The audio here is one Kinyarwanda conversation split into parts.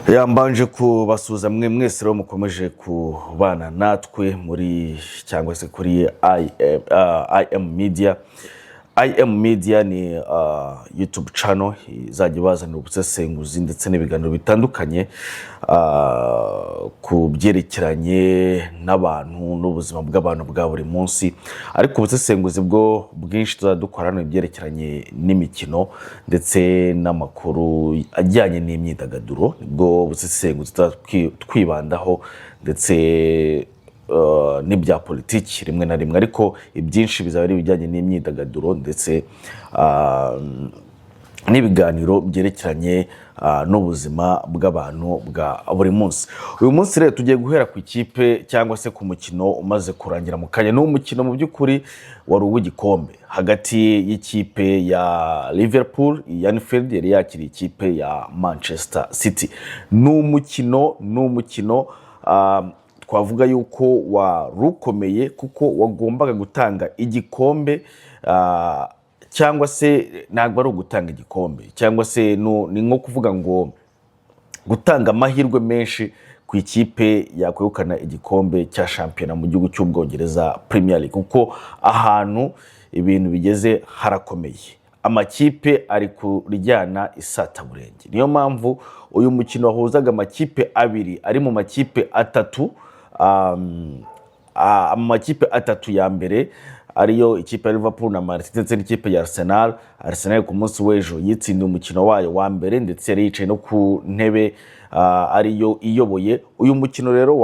Yambanje kubasuza mwese rero mukomeje kubana natwe muri cyangwa se kuri IM Media. IM Media ni YouTube channel izajya bazana ubusesenguzi ndetse n'ibiganiro bitandukanye ku byerekeranye n'abantu n'ubuzima bw'abantu bwa buri munsi, ariko ubusesenguzi bwo bwinshi tuzadukora no byerekeranye n'imikino ndetse n'amakuru ajyanye n'imyidagaduro, nibwo busesenguzi twibandaho ndetse n'ibya politiki rimwe na rimwe, ariko ibyinshi bizaba ari ibijyanye n'imyidagaduro ndetse n'ibiganiro byerekeranye n'ubuzima bw'abantu bwa buri munsi. Uyu munsi rero tugiye guhera ku ikipe cyangwa se ku mukino umaze kurangira mu kanya. N'umukino mu by'ukuri wari uw'igikombe hagati y'ikipe ya Liverpool Anfield yari yakiriye ikipe ya Manchester City. N'umukino twavuga yuko warukomeye kuko wagombaga gutanga igikombe, cyangwa se ntabwo ari ugutanga igikombe, cyangwa se ni nko kuvuga ngo gutanga amahirwe menshi ku ikipe yakwegukana igikombe cya shampiyona mu gihugu cy'Ubwongereza Premier League, kuko ahantu ibintu bigeze harakomeye, amakipe ari kuryana isataburenge. Niyo mpamvu uyu mukino wahuzaga amakipe abiri ari mu makipe atatu, amakipe atatu ya mbere ariyo ikipe ya Liverpool na Man City ndetse n'ikipe ya Arsenal. Arsenal ku munsi w'ejo yitsindiye umukino wayo wa mbere ndetse yari yicaye no ku ntebe ariyo iyoboye. Uyu mukino rero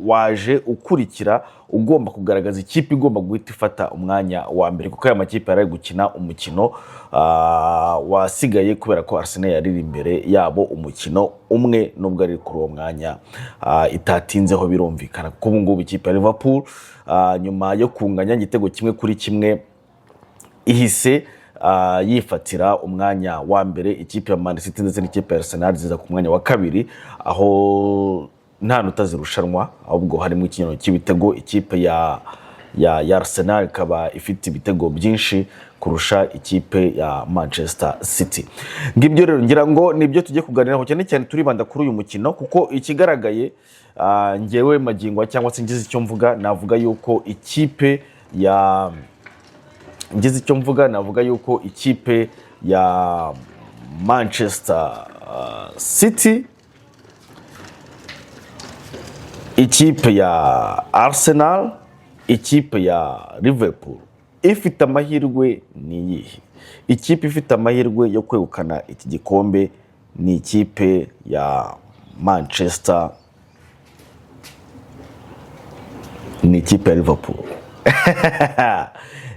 waje ukurikira ugomba kugaragaza ikipe igomba guhita ifata umwanya wa mbere, kuko aya makipe yari gukina umukino wasigaye kubera ko Arsenal yari imbere yabo umukino umwe, nubwo ari kuri uwo mwanya itatinzeho birumvikana, kuko ubu ngubu ikipe ya Liverpool nyuma yo kunganya igitego 1-1 ihise yifatira umwanya wa mbere. Ikipe ya Man City ndetse n'ikipe ya Arsenal ziza ku mwanya wa kabiri, aho nta nota zirushanwa, ahubwo harimo ikintu cy'ibitego. Ikipe ya Arsenal ikaba ifite ibitego byinshi kurusha ikipe ya Manchester City. Ngibyo rero ngira ngo nibyo tujye kuganiraho cyane cyane turibanda kuri uyu mukino, kuko ikigaragaye ngewe magingo cyangwa se ngize icyo mvuga navuga yuko ikipe ya ikipe ya Manchester City, ikipe ya Arsenal, ikipe ya Liverpool ifite amahirwe ni iyihe? Ikipe ifite amahirwe yo kwegukana iki gikombe ni ikipe ya Manchester, ni ikipe ya Liverpool.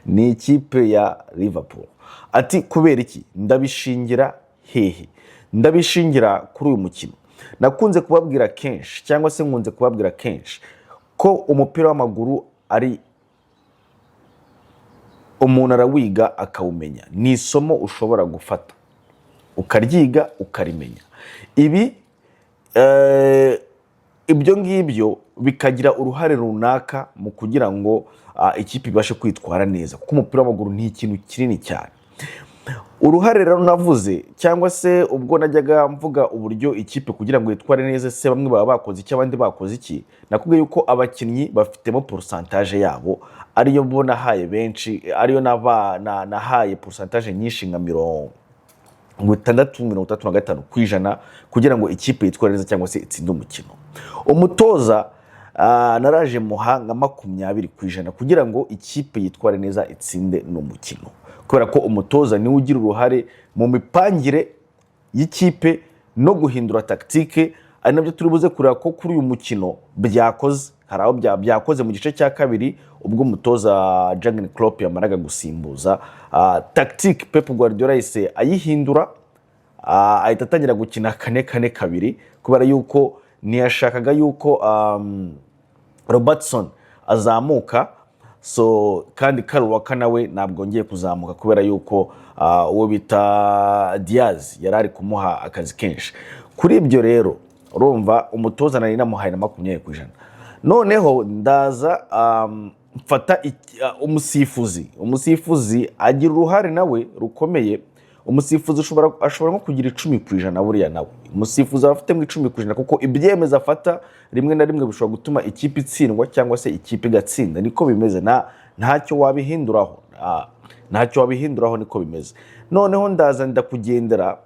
Ni ikipe ya Liverpool. Ati kubera iki? Ndabishingira hehe? Ndabishingira kuri uyu mukino. Nakunze kubabwira kenshi, cyangwa se nkunze kubabwira kenshi ko umupira w'amaguru ari umuntu arawiga akawumenya. Ni isomo ushobora gufata ukaryiga ukarimenya. Ibyo ngibyo bikagira uruhare runaka mu kugira ngo ikipe ibashe kwitwara neza, kuko umupira w'amaguru ni ikintu kinini cyane. Uruhare rero navuze, cyangwa se ubwo najyaga mvuga uburyo ikipe kugira ngo yitware neza, se bamwe baba bakoze iki abandi bakoze iki, nakubwiye yuko abakinnyi bafitemo pourcentage yabo ariyo mbona haye benshi, ariyo nahaye pourcentage nyinshi nka 36-35% kugira ngo ikipe yitware neza cyangwa se itsinde umukino. Umutoza naraje muha nka 20% kugira ngo ikipe yitware neza itsinde n'umukino, kubera ko umutoza niwe ugira uruhare mu mipangire y'ikipe no guhindura tactique. Ari nabyo turi buze kureba ko kuri uyu mukino byakoze. Hari aho byakoze mu gice cya kabiri ubwo umutoza Jurgen Klopp yamaraga gusimbuza tactique. Pep Guardiola yise ayihindura, ahita atangira gukina 4-4-2 kubera yuko ntiyashakaga yuko Robertson azamuka, so kandi Karubaka nawe ntabwo ngiye kuzamuka kubera yuko uwo bita Diaz yarari kumuha akazi kenshi. Kuri ibyo rero urumva umutoza nari namuhaye na 20%. Noneho ndaza mfata umusifuzi agira uruhare nawe rukomeye umusifuzi ashobora nko kugira 10% buriya nawe umusifuzi afite mu 10% kuko ibyemeza afata rimwe na rimwe bishobora gutuma ikipe itsindwa cyangwa se ikipe igatsinda niko bimeze ntacyo wabihinduraho niko bimeze noneho ndaza ndakugendera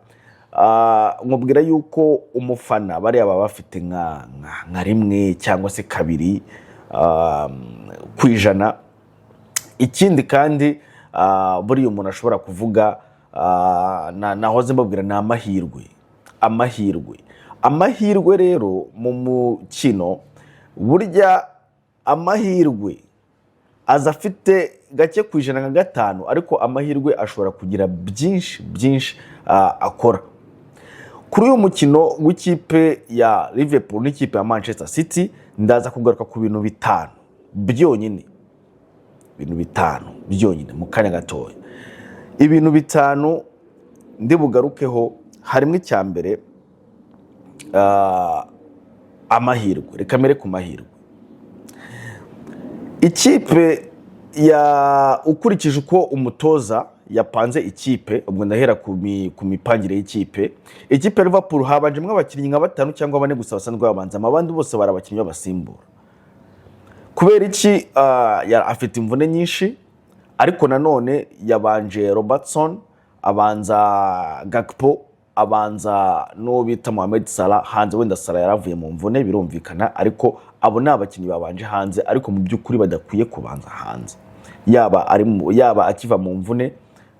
nkubwira yuko umufana bari aba bafite nka rimwe cyangwa se kabiri kwijana ikindi kandi buriya umuntu ashobora kuvuga nahoze mbabwira ni amahirwe rero mu mukino burya amahirwe aza afite gake kwijana nka 5 ariko amahirwe ashobora kugira byinshi akora kuri uyu mukino w'ikipe ya Liverpool n'ikipe ya Manchester City ndaza kugaruka ku bintu 5 byonyine mu kanya gatoya ibintu 5 ndi bugarukeho harimo icya mbere amahirwe reka mere ku mahirwe ikipe ya ukurikije uko umutoza yapanze ikipe ubwo ndahera ku mipangire y'ikipe ikipe ya Liverpool habanjemo abakinnyi nka 5 cyangwa 4 gusa basanzwe babanza abandi bose bari abakinnyi b'abasimbura kubera iki afite imvune nyinshi ariko nanone yabanje Robertson abanza Gakpo abanza no bita Mohamed Salah hanze wenda Salah yaravuye mu mvune birumvikana ariko abo ni abakinnyi babanje hanze ariko mu by'ukuri badakwiye kubanza hanze yaba akiva mu mvune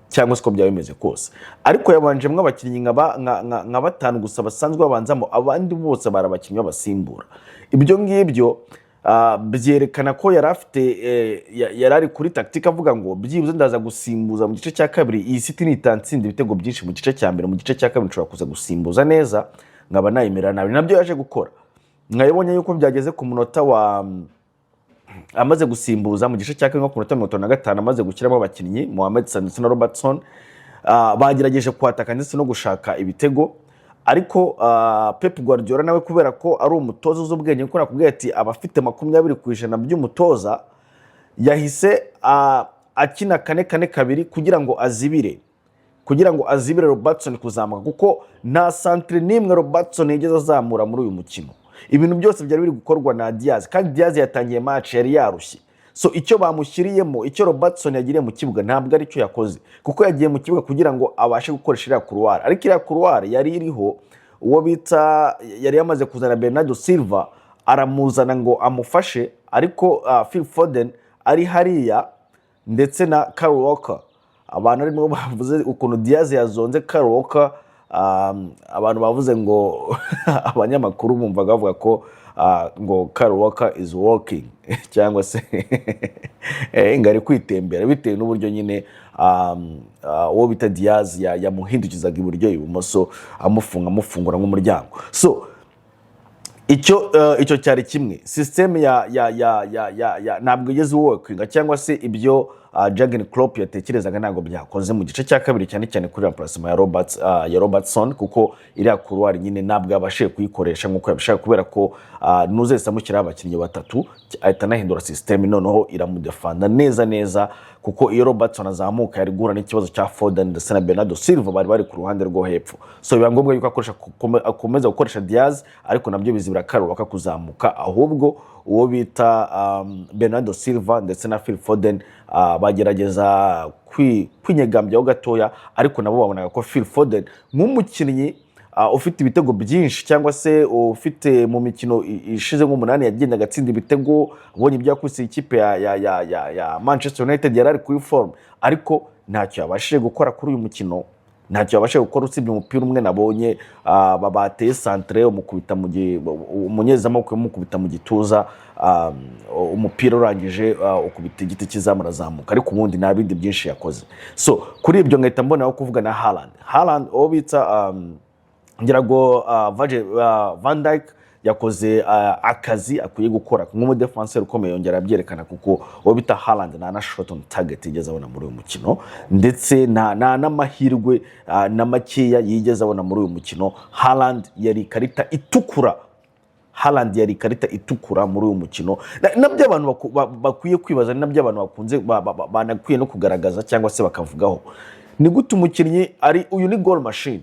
cyangwa se ko byaba bimeze kose ariko yabanjemo abakinnyi nka 5 gusa basanzwe babanzamo abandi bose bari abakinnyi b'abasimbura ibyo ngibyo byerekana ko yarari kuri tactique avuga ngo byibuze ndaza gusimbuza mu gice cya kabiri iyi City nitansinda ibitego byinshi mu gice cya mbere mu gice cya kabiri nshobora kuza gusimbuza neza nkaba nayimera nabi nabyo yaje gukora mwayibonye yuko byageze ku munota wa amaze gusimbuza mu gice cya kabiri ku munota 55 amaze gukiramo abakinnyi Mohamed Salah ndetse na Robertson bagerageje kwataka ndetse no gushaka ibitego ariko Pep Guardiola nawe kubera ko ari umutoza uz'ubwenge kuko nakubwiye ati abafite 20% by'umutoza yahise akina 4-4-2 kugira ngo azibire Robertson kuzamuka kuko nta centre nimwe Robertson yigeze azamura muri uyu mukino ibintu byose byari biri gukorwa na Diaz kandi Diaz yatangiye match yari yarushye so icyo bamushyiriyemo icyo Robertson yagiriye mu kibuga ntabwo ari cyo yakoze kuko yagiye mu kibuga kugira ngo abashe gukoresha iriya couloir ariko iriya couloir yari iriho uwo bita yari yamaze kuzana Bernardo Silva aramuzana ngo amufashe ariko Phil Foden ari hariya ndetse na Kyle Walker abantu arimo bavuze ukuntu Diaz yazonze Kyle Walker abantu bavuze ngo abanyamakuru bumvaga bavuga ko ngo Kyle Walker is walking cyangwa se ngari kwitembera bitewe n'uburyo nyine uwo bita Diaz yamuhindukizaga iburyo ibumoso amufungura nk'umuryango so icyo cyari kimwe system ya ntabwo igeze working cyangwa se ibyo Jurgen Klopp yatekerezaga ntabwo byakoze mu gice cya kabiri cyane cyane kuri remplacement ya Robertson kuko iriya couloir nyine ntabwo yabashije kuyikoresha nk'uko yabishaka kubera ko nuzese amushyiraho abakinnyi 3 ahita anahindura system noneho iramudefanda neza kuko iyo Robertson azamuka yari guhura n'ikibazo cya Foden ndetse na Bernardo Silva bari ku ruhande rwo hepfo so biba ngombwa yuko akomeza gukoresha Diaz ariko nabyo bizibira Karuwaka kuzamuka ahubwo uwo bita Bernardo Silva ndetse na Phil Foden bagerageza kwinyegambyaho gatoya ariko nabo babonaga ko Phil Foden nk'umukinnyi ufite ibitego byinshi cyangwa se ufite mu mikino ishize nk'umunani yagendaga agatsinda ibitego ubonye ibyakubise ikipe ya Manchester United yarari kuri form ariko ntacyo yabashije gukora kuri uyu mukino ntacyo yabashije gukora usibye umupira umwe nabonye bateye centre umukubita mu umunyezamu kumukubita mu gituza umupira urangije ukubita igiti kizamurazamuka ariko ubundi nabindi byinshi yakoze so kuri ibyo ngahita mbona kuvuga na Haaland obita ngirago Van Dijk yakoze akazi akwiye gukora nk'umudefenseur ukomeye yongera abyerekana kuko uwo bita Haaland na shot on target yigeze abona muri uyu mukino ndetse n'amahirwe na makeya yigeze abona muri uyu mukino Haaland yari karita itukura muri uyu mukino nabyo abantu bakwiye kwibaza nabyo abantu bakunze banakwiye no kugaragaza cyangwa se bakavugaho ni gute umukinnyi ari uyu ni goal machine.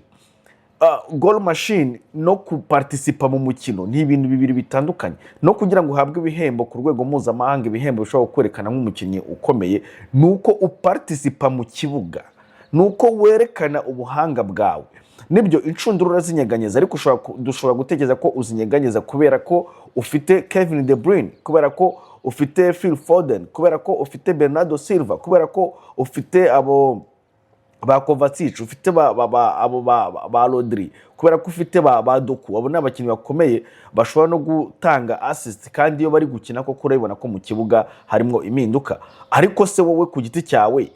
Goal machine no kuparticipa mu mukino ni ibintu bibiri bitandukanye. No kugira ngo uhabwe ibihembo ku rwego mpuzamahanga, ibihembo bishobora kwerekana nk'umukinnyi ukomeye, nuko uparticipa mu kibuga, nuko werekana ubuhanga bwawe. Nibyo inshundura zinyeganyeza, ariko dushobora gutekereza ko uzinyeganyeza kubera ko ufite Kevin De Bruyne, kubera ko ufite Phil Foden, kubera ko ufite Bernardo Silva, kubera ko ufite abo ba Kovacic, ufite ba Rodri, kubera ko ufite ba Doku. Abo ni abakinnyi bakomeye bashobora no gutanga assist, kandi iyo bari gukina ko kurabibona ko mu kibuga harimo impinduka. Ariko se wowe ku giti cyawe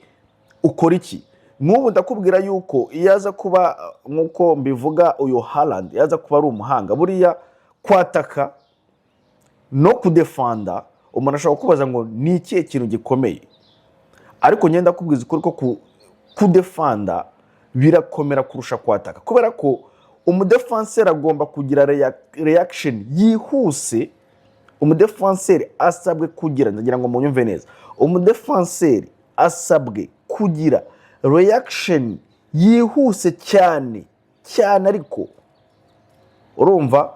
ukora iki? Nk'ubu ndakubwira yuko iyaza kuba nkuko mbivuga uyu Haaland yaza kuba ari umuhanga, buriya kwataka no kudefanda umuntu ashobora kubaza ngo ni ikihe kintu gikomeye. Ariko ngenda kubwiza ukuri ko kudefanda birakomera kurusha kwataka, kubera ko umudefenseur agomba kugira reaction yihuse. Umudefenseur asabwe kugira, ndagira ngo munyumve neza, umudefenseur asabwe kugira reaction yihuse cyane cyane, ariko urumva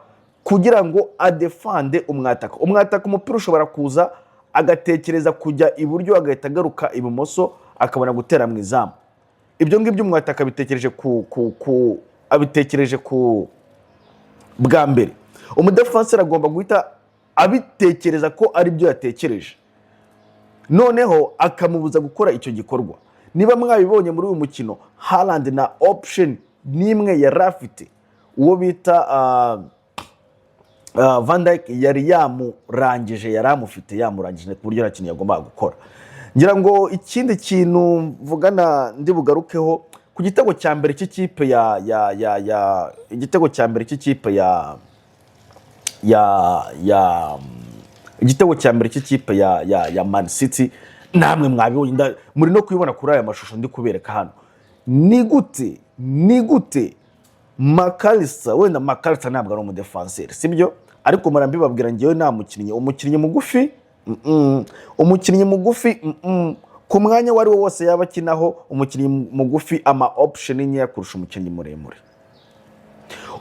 kugira ngo adefande umwataka. Umwataka umupira ushobora kuza agatekereza kujya iburyo agahita agaruka ibumoso akabona gutera mu izamu. Ibyo ngibyo umwataka abitekereje ku bwa mbere. Umudefenseur agomba guhita abitekereza ko ari byo yatekereje, noneho akamubuza gukora icyo gikorwa. Niba mwabibonye muri uyu mukino, Haaland na option nimwe yarafite, uwo bita Van Dijk yari yamurangije, yamurangije ku buryo nta kintu yagombaga gukora. Ngira ngo ikindi kintu mvugana ndi bugarukeho ku gitego cya mbere cy'ikipe igitego cya mbere cy'ikipe igitego cya mbere cy'ikipe ya Man City, namwe mwabibonye, muri no kubibona kuri aya mashusho ndi kubereka hano. Ni gute McAllister, wenda McAllister ntabwo ari umudefenseur sibyo, ariko murambibabwira ngewe nta umukinnyi mugufi, umukinnyi mugufi ku mwanya wari wo wose yaba akinaho, umukinnyi mugufi ama option nkeya kurusha umukinnyi muremure.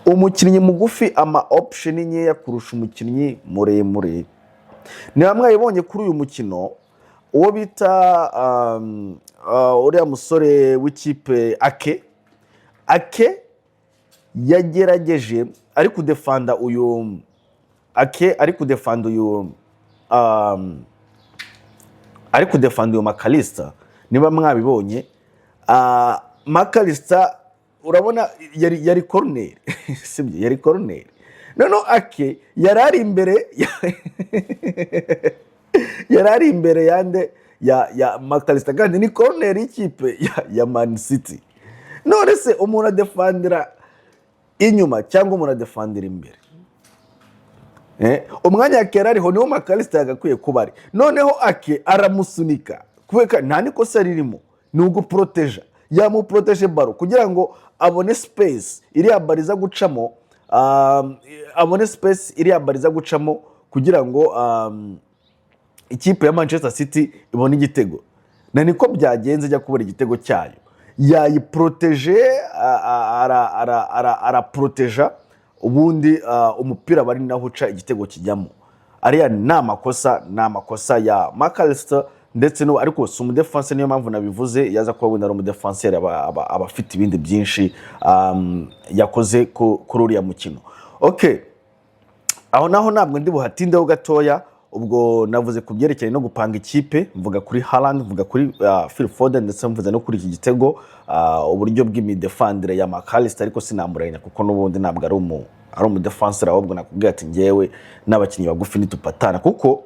Umukinnyi mugufi ama option nkeya kurusha umukinnyi muremure. Ni bamwe yabonye kuri uyu mukino, uwo bita uriya musore w'ikipe Ake yagerageje ari kudefanda uyu McAllister. Niba mwabibonye, McAllister urabona yari corner sibyo, yari corner. Noneho Ake yarari imbere yande ya McAllister, kandi ni corner y'ikipe ya Man City. None se umuntu adefandira inyuma cyangwa umuntu adefandira imbere? Umwanya Ake ariho niho McAllister yagakwiye kuba ari. Noneho Ake aramusunika kubera nta nikosa ririmo, ni uguproteja. Yamuproteje baro kugira ngo abone space iriya bariza gucamo, kugira ngo ikipe ya Manchester City ibone igitego. Na niko byagenze ajya kubona igitego cyayo, yayiproteje, araproteja, ubundi umupira bari naho uca igitego kijyamo. Ariya ni amakosa ya McAllister, ndetse no ariko si umudefenseur. Niyo mpamvu nabivuze yaza kuba wenda ari umudefenseur aba afite ibindi byinshi yakoze kuri uriya mukino. Okay, aho naho ntabwo ndi buhatindeho gatoya. Ubwo navuze ku byerekeye no gupanga ikipe, mvuga kuri Haaland, mvuga kuri Phil Foden, ndetse mvuze no kuri iki gitego, uburyo bw'imidefandire ya McAllister. Ariko sinamurenya kuko n'ubundi ntabwo ari umudefenseur, ahubwo nakubwiye ati ngewe n'abakinnyi bagufi nitupatana, kuko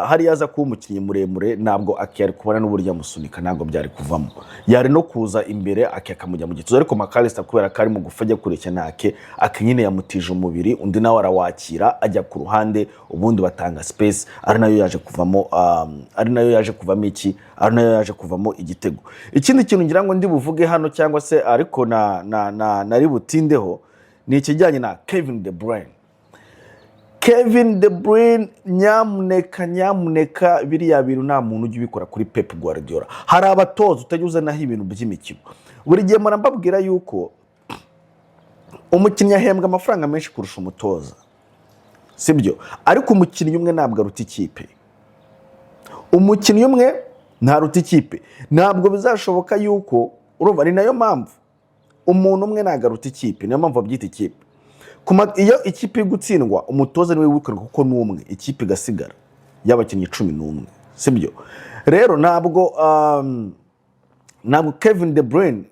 hari yaza kuba umukinnyi muremure ntabwo akiyari kubona n'uburyo amusunika, ntabwo byari kuvamo. Yari no kuza imbere akamujya mu gituza, ariko McAllister kubera ko ari mugufi ajya kureshya nake, nyine yamutije umubiri, undi nawe arawakira ajya ku ruhande, ubundi batanga space. Ari nayo yaje kuvamo igitego. Ikindi kintu ngira ngo ndi buvuge hano, cyangwa se ariko nari butindeho, ni ikijyanye na Kevin De Bruyne. Kevin De Bruyne nyamuneka biriya bintu nta muntu ujya ubikora kuri Pep Guardiola. Hari abatoza utajya uzanaho ibintu by'imikino. Buri gihe mbabwira yuko umukinnyi ahembwa amafaranga menshi kurusha umutoza, sibyo? Ariko umukinnyi umwe ntabwo aruta ikipe. Umukinnyi umwe ntaruta ikipe. Ntabwo bizashoboka yuko urumva, ni nayo mpamvu umuntu umwe ntabwo aruta ikipe, niyo mpamvu babyita ikipe. Iyo ikipe gutsindwa umutoza niwe wikorera kuko n'umwe, ikipe igasigara y'abakinnyi 11, sibyo? Rero ntabwo Kevin De Bruyne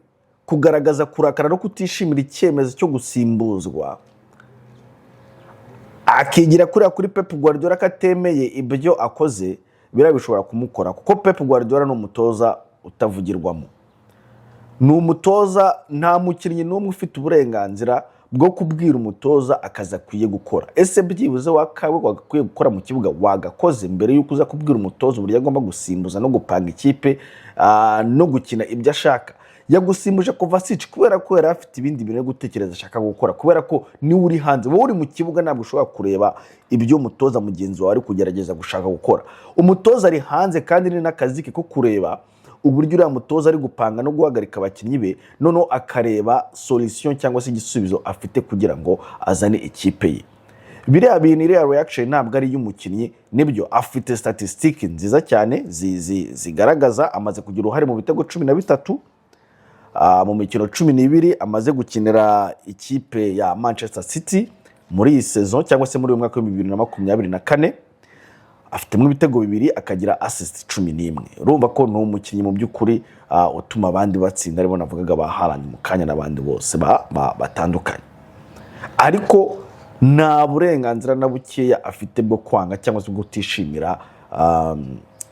kugaragaza kurakara no kutishimira icyemezo cyo gusimbuzwa akigira kuri Pep Guardiola katemeye ibyo akoze, birabishobora kumukora kuko Pep Guardiola no mutoza utavugirwamo. Ni umutoza, nta mukinnyi n'umwe ufite uburenganzira bwo kubwira umutoza akaza kwiye gukora. Ese byibuze wagakwiye gukora mu kibuga wagakoze mbere yuko uza kubwira umutoza uburyo agomba gusimbuza no gupanga ikipe no gukina ibyo ashaka. Yagusimbuje kuva sici kubera ko yari afite ibindi bintu yo gutekereza ashaka gukora, kubera ko ni uri hanze. Wowe uri mu kibuga ntabwo ushobora kureba ibyo umutoza mugenzi wawe ari kugerageza gushaka gukora. Umutoza ari hanze kandi ni n'akazi ke ko kureba uburyo uriya mutoza ari gupanga no guhagarika abakinnyi be, noneho akareba solution cyangwa se igisubizo afite kugira ngo azane ikipe ye. Biriya bintu, iriya reaction ntabwo ari y'umukinnyi. Nibyo afite statistique nziza cyane zigaragaza amaze kugira uruhare mu bitego 13 mu mikino 12 amaze gukinira ikipe ya Manchester City muri iyi saison cyangwa se muri uyu mwaka wa 2024. Afitemo ibitego 2 akagira assist 11. Urumva ko no umukinnyi mu by'ukuri utuma abandi batsinda, aribo navugaga baharanye mu kanya n'abandi bose batandukanye. Ariko nta burenganzira na bukeya afite bwo kwanga cyangwa se gutishimira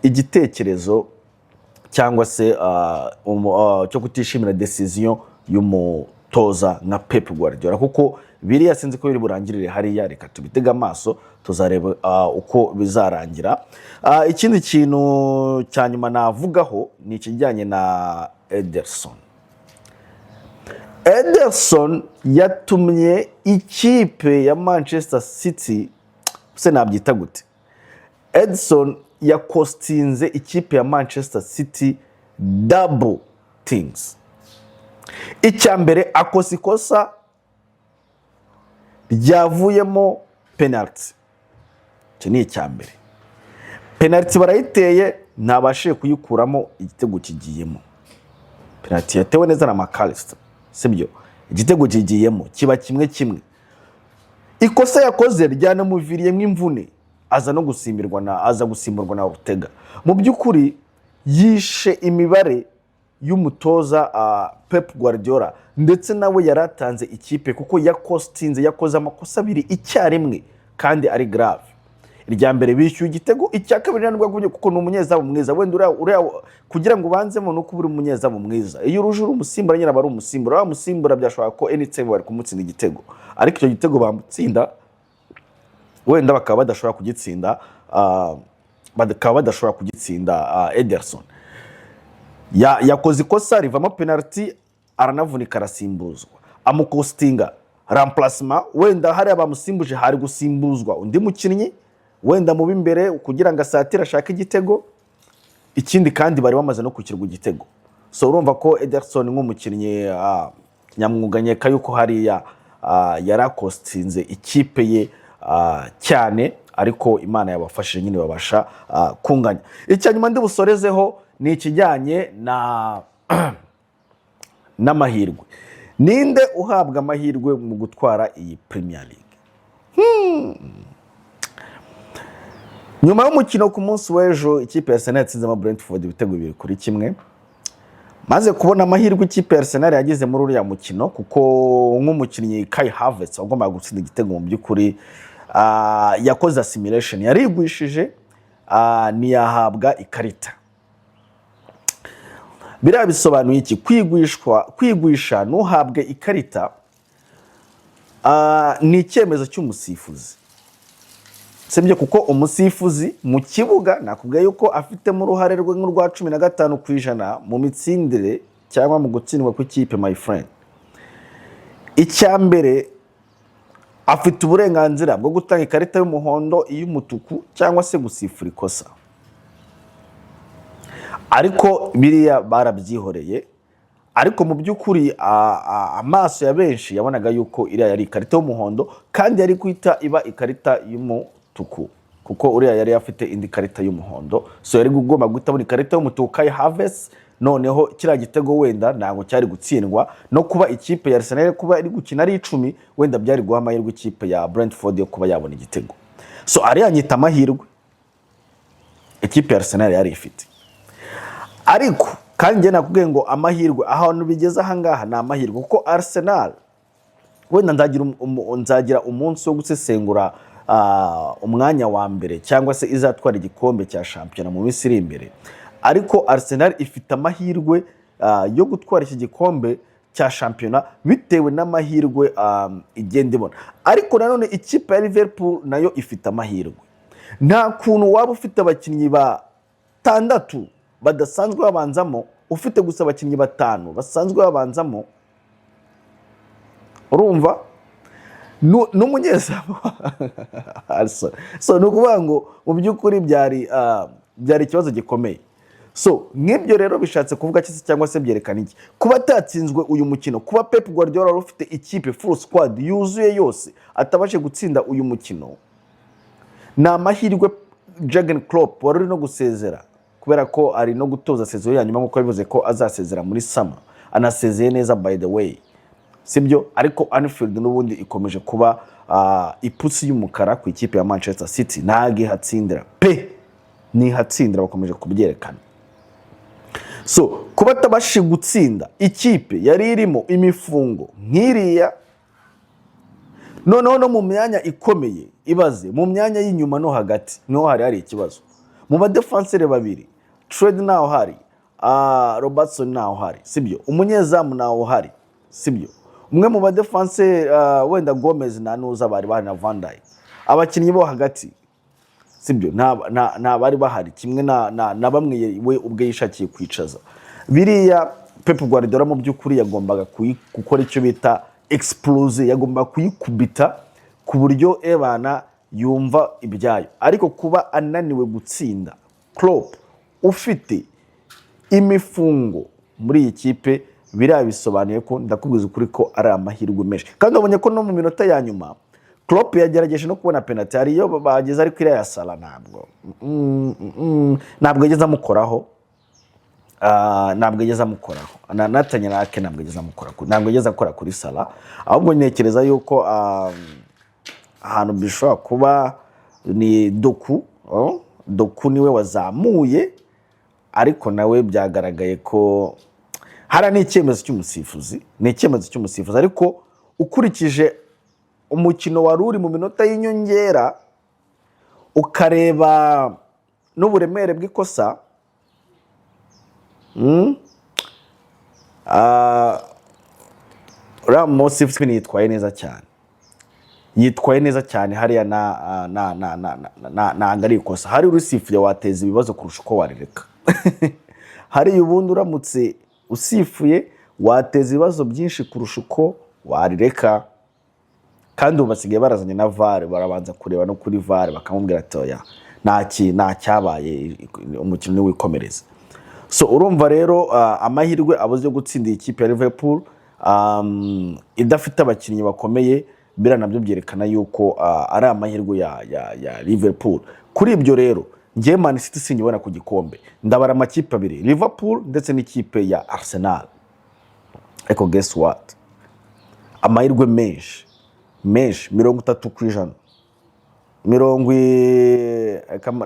igitekerezo cyangwa se cyo kutishimira decision y'umutoza nka Pep Guardiola, kuko biriya sinzi ko biri burangirire hariya. Reka tubitega amaso tuzareba uko bizarangira. Ikindi kintu cya nyuma navugaho ni ikijyanye na Ederson. Ederson yatumye ikipe ya Manchester City, se nabyita gute, Ederson yakostinze ikipe ya Manchester City double things. Icyambere akosa ikosa ryavuyemo penalty. Cyo ni icyambere. Penalty barayiteye ntabashije kuyikuramo, igitego kigiyemo. Penalty yatewe neza na McAllister, sibyo? Igitego kigiyemo kiba kimwe. Ikosa yakoze ryanamuviriyemo imvune, aza gusimburwa na Ortega. Mu by'ukuri yishe imibare y'umutoza Pep Guardiola, ndetse nawe yaratanze ikipe kuko yakostinze, yakoze amakosa 2 icyarimwe kandi ari grave. Irya mbere bishyuye igitego, icya kabiri nandwa kuko n'umunyezamu mwiza. Wenda uriya kugira ngo banzemo no kubura umunyezamu mwiza, iyo uruje uri umusimbura nyine bari umusimbura, wa musimbura byashobora ko anytime bari kumutsinda igitego, ariko icyo gitego bamutsinda wenda bakaba badashobora kugitsinda. Ederson yakoze ikosa rivamo penalty, aranavunika arasimbuzwa, amukostinga remplacement. Wenda hari abamusimbuje, hari gusimbuzwa undi mukinnyi wenda mu b'imbere kugira ngo asatire ashaka igitego. Ikindi kandi bari bamaze no kukirwa igitego. So urumva ko Ederson nk'umukinnyi nyamwuga nyeka yuko hariya yarakostinze ikipe ye cyane, ariko Imana yabafashije nyine babasha kunganya. Icyanyuma ndi busorezeho ni ikijyanye n'amahirwe. Ninde uhabwa amahirwe mu gutwara iyi Premier League? Nyuma y'umukino ku munsi w'ejo, ikipe ya Arsenal yatsinze Brentford ibitego 2-1. Maze kubona amahirwe ikipe ya Arsenal yagize muri uriya mukino, kuko nk'umukinnyi Kai Havertz wagomba gutsinda igitego mu by'ukuri yakoze assimilation, yarigwishije niyahabwa ikarita. Biriya bisobanuye iki? Kwigwisha nuhabwe ikarita ni icyemezo cy'umusifuzi, sibyo? Kuko umusifuzi mu kibuga nakubwiye yuko afitemo uruhare rwe nk'urwa 15% mu mitsindire cyangwa mu gutsindwa kw'ikipe, my friend. Icyambere afite uburenganzira bwo gutanga ikarita y'umuhondo, iy'umutuku cyangwa se gusifura ikosa. Ariko biriya barabyihoreye, ariko mu by'ukuri amaso ya benshi yabonaga yuko iriya yari ikarita y'umuhondo kandi yari kwita iba ikarita y'umutuku, kuko uriya yari afite indi karita y'umuhondo, so yari gugomba guhita abona ikarita y'umutuku Kai Havertz. Noneho kiriya gitego wenda ntabwo cyari gutsindwa, no kuba ikipe ya Arsenal kuba iri gukina ari 10 wenda byari guha amahirwe ikipe ya Brentford yo kuba yabona igitego. So ari yanyita amahirwe ikipe ya Arsenal yari ifite. Ariko kandi njye nakubwiye ngo amahirwe ahantu bigeze ahangaha ni amahirwe, kuko Arsenal wenda nzagira umunsi wo gusesengura umwanya wa mbere cyangwa se izatwara igikombe cya shampiyona mu minsi iri imbere. Ariko Arsenal ifite amahirwe yo gutwara iki gikombe cya shampiyona bitewe n'amahirwe igenda ibona. Ariko nanone ikipe ya Liverpool nayo ifite amahirwe. Nta kuntu waba ufite abakinnyi batandatu badasanzwe babanzamo, ufite gusa abakinnyi 5 basanzwe babanzamo, urumva n'umunyezamu. So nukuvuga ngo mu by'ukuri byari ikibazo gikomeye. So nk'ibyo rero bishatse kuvuga cyangwa se byerekana iki? Kuba atatsinzwe uyu mukino, kuba Pep Guardiola ufite ikipe full squad yuzuye yose atabashe gutsinda uyu mukino, na amahirwe Jurgen Klopp wari no gusezera, kubera ko ari no gutoza sezo ya nyuma nkuko bivuze ko azasezera muri summer. Anasezeye neza by the way, sibyo? Ariko Anfield n'ubundi ikomeje kuba ipusi y'umukara ku ikipe ya Manchester City, ntage hatsindira pe ni hatsindira, bakomeje kubyerekana. So kuba tabashije gutsinda ikipe yari irimo imifungo nk'iriya, noneho no mu myanya ikomeye, ibaze mu myanya y'inyuma no hagati niho hari ikibazo. Mu badefenseur babiri, Trent naho hari, Robertson naho hari, sibyo? Umunyezamu naho hari, sibyo? Umwe mu badefenseur wenda Gomez na Nuza bari na Van Dijk. Abakinnyi bo hagati, sibyo? Na bari bahari kimwe na bamwe we ubwe yishakiye kwicaza. Biriya Pep Guardiola mu by'ukuri yagombaga gukora icyo bita explose, yagomba kuyikubita ku buryo ebana yumva ibyayo. Ariko kuba ananiwe gutsinda Klopp ufite imifungo muri iyi kipe, biriya bisobanuye ko ndakubwiza ukuri ko ari amahirwe menshi. Kandi abonye ko no mu minota ya nyuma Klopp yagerageje no kubona penalty, ari yo bageze ariko iriya ya Salah ntabwo yageze amukoraho, ntabwo yageze amukoraho, natanye nake ntabwo yageze amukoraho, ntabwo yageze akora kuri Salah. Ahubwo ntekereza yuko ahantu bishobora kuba ni Doku niwe wazamuye, ariko nawe byagaragaye ko hari n'icyemezo cy'umusifuzi, ariko ukurikije umukino wari uri mu minota y'inyongera ukareba n'uburemere bw'ikosa, umusifuzi yitwaye neza cyane hariya ntabwo ari ikosa. Hari urusifure wateza ibibazo kurusha uko warireka. Hariya ubundi uramutse usifuye wateza ibibazo byinshi kurusha uko warireka. Kandi ubu basigaye barazanye na VAR, barabanza kureba no kuri VAR bakamubwira ati oya nta cyabaye, umukino ni wikomereza. So urumva rero amahirwe abuze yo gutsindira ikipe ya Liverpool idafite abakinnyi bakomeye, bira nabyo byerekana yuko ari amahirwe ya Liverpool. Kuri ibyo rero ngiye Man City sinyibona ku gikombe, ndabara amakipe abiri, Liverpool ndetse n'ikipe ya Arsenal. Eko guess what? Amahirwe menshi 30%,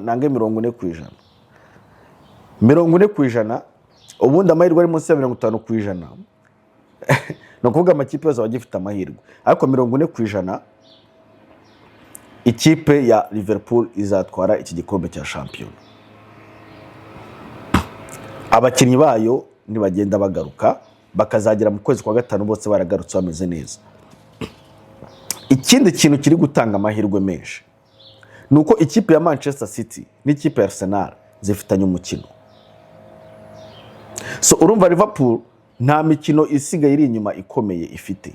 nange 40%, 40%. Ubundi amahirwe ari munsi ya 50%. No kuvuga amakipe yose abagifite amahirwe, ariko 40% ikipe ya Liverpool izatwara iki gikombe cya shampiyona. Abakinnyi bayo nibagenda bagaruka, bakazagera mu kwezi kwa gatanu bose baragarutse bameze neza. Ikindi kintu kiri gutanga amahirwe menshi nuko ikipe ya Manchester City n'ikipe ya Arsenal zifitanye umukino. So urumva Liverpool nta mikino isigaye iri inyuma ikomeye ifite,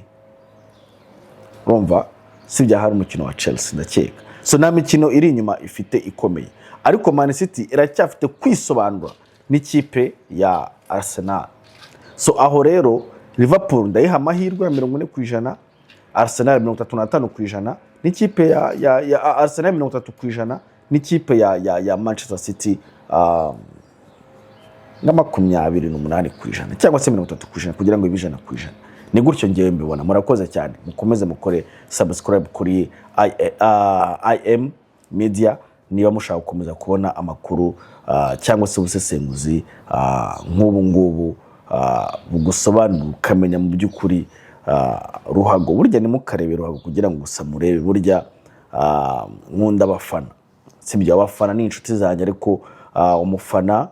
urumva? sibya hari umukino wa Chelsea ndakeka. So nta mikino iri inyuma ifite ikomeye, ariko Man City iracyafite kwisobanura n'ikipe ya Arsenal. So aho rero Liverpool ndayiha amahirwe ya 40%, Arsenal 35%, n'ikipe ya Arsenal 30%, n'ikipe ya Manchester City na 28% cyangwa se 30% kugira ngo ibijana ku ijana. Ni gutyo ngiye mbibona. Murakoze cyane, mukomeze mukore subscribe kuri IM Media niba mushaka gukomeza kubona amakuru cyangwa se ubusesenguzi nk'ubu ngubu bugusobanura ukamenya mu by'ukuri ruhago. Burya nimukarebe ruhago kugira ngo gusa murebe. Burya nkunda abafana, sibyo abafana ni inshuti zanjye, ariko umufana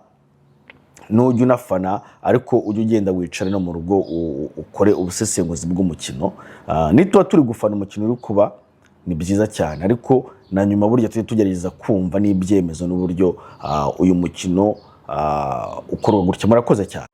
nujya unafana ariko ujye ugenda wicare no mu rugo ukore ubusesenguzi bw'umukino. Nituba turi gufana umukino uri kuba ni byiza cyane, ariko na nyuma burya tujye tugerageza kumva n'ibyemezo n'uburyo uyu mukino ukorwa gutya. Murakoze cyane.